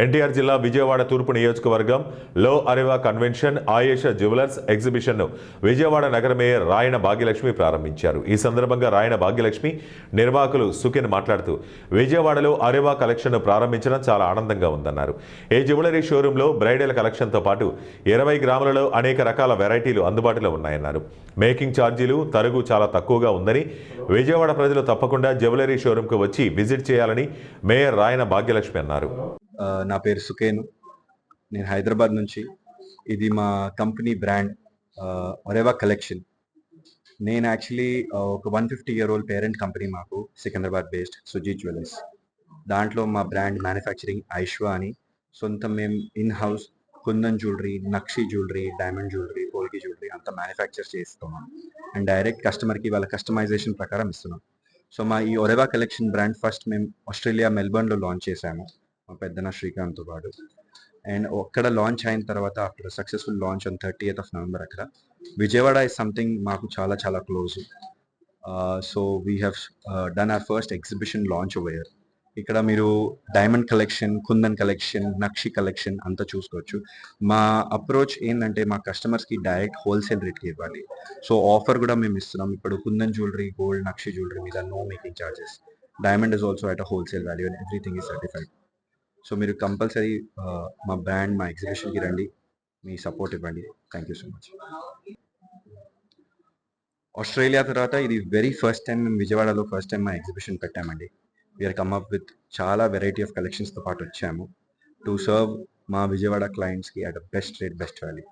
ఎన్టీఆర్ జిల్లా విజయవాడ తూర్పు నియోజకవర్గం లో అరేవా కన్వెన్షన్ ఆయేషా జ్యువెలర్స్ ఎగ్జిబిషన్ను విజయవాడ నగర మేయర్ రాయన భాగ్యలక్ష్మి ప్రారంభించారు. ఈ సందర్భంగా రాయన భాగ్యలక్ష్మి నిర్వాహకులు సుఖిన్ మాట్లాడుతూ విజయవాడలో అరేవా కలెక్షన్ను ప్రారంభించడం చాలా ఆనందంగా ఉందన్నారు. ఈ జ్యువెలరీ షోరూంలో బ్రైడల్ కలెక్షన్తో పాటు 20 గ్రాములలో అనేక రకాల వెరైటీలు అందుబాటులో ఉన్నాయన్నారు. మేకింగ్ ఛార్జీలు తరుగు చాలా తక్కువగా ఉందని, విజయవాడ ప్రజలు తప్పకుండా జ్యువెలరీ షోరూంకు వచ్చి విజిట్ చేయాలని మేయర్ రాయన భాగ్యలక్ష్మి అన్నారు. నా పేరు సుఖేను. నేను హైదరాబాద్ నుంచి. ఇది మా కంపెనీ బ్రాండ్ ఒరేవా కలెక్షన్. నేను యాక్చువల్లీ ఒక 150-year-old పేరెంట్ కంపెనీ మాకు, సికింద్రాబాద్ బేస్డ్ సుజీత్ జ్యువెలర్స్. దాంట్లో మా బ్రాండ్ మ్యానుఫ్యాక్చరింగ్ ఐశ్వా అని. సొంతం మేము in house kundan jewellery, nakshi jewellery, diamond jewellery, polki jewellery అంతా మ్యానుఫ్యాక్చర్ చేస్తున్నాం అండ్ డైరెక్ట్ కస్టమర్కి వాళ్ళ కస్టమైజేషన్ ప్రకారం ఇస్తున్నాం. సో మా ఈ ఒరేవా కలెక్షన్ బ్రాండ్ ఫస్ట్ మేము ఆస్ట్రేలియా మెల్బర్న్లో లాంచ్ చేశాము మా పెద్దన శ్రీకాంత్తో పాటు. అండ్ అక్కడ లాంచ్ అయిన తర్వాత after successful launch on 30th of November అక్కడ విజయవాడ ఇస్ సంథింగ్ మాకు చాలా చాలా close. So we have done our first exhibition launch over. ఇక్కడ మీరు డైమండ్ కలెక్షన్, కుందన్ కలెక్షన్, నక్షి కలెక్షన్ అంతా చూసుకోవచ్చు. మా అప్రోచ్ ఏంటంటే మా కస్టమర్స్కి డైరెక్ట్ హోల్సేల్ రేట్కి ఇవ్వాలి. సో ఆఫర్ కూడా మేము ఇస్తున్నాం. ఇప్పుడు kundan jewellery, gold, nakshi jewellery మీద no making charges. Diamond is also at a wholesale value and everything is certified. So మీరు కంపల్సరీ మా బ్రాండ్ మా ఎగ్జిబిషన్కి రండి, మీ సపోర్ట్ ఇవ్వండి. Thank you so much. Australia తర్వాత ఇది వెరీ ఫస్ట్ టైం మేము విజయవాడలో ఫస్ట్ టైం మా ఎగ్జిబిషన్ పెట్టామండి. వీఆర్ కమ్ అప్ విత్ చాలా వెరైటీ ఆఫ్ కలెక్షన్స్తో పాటు వచ్చాము టు సర్వ్ మా విజయవాడ క్లయింట్స్కి at best rate, best value.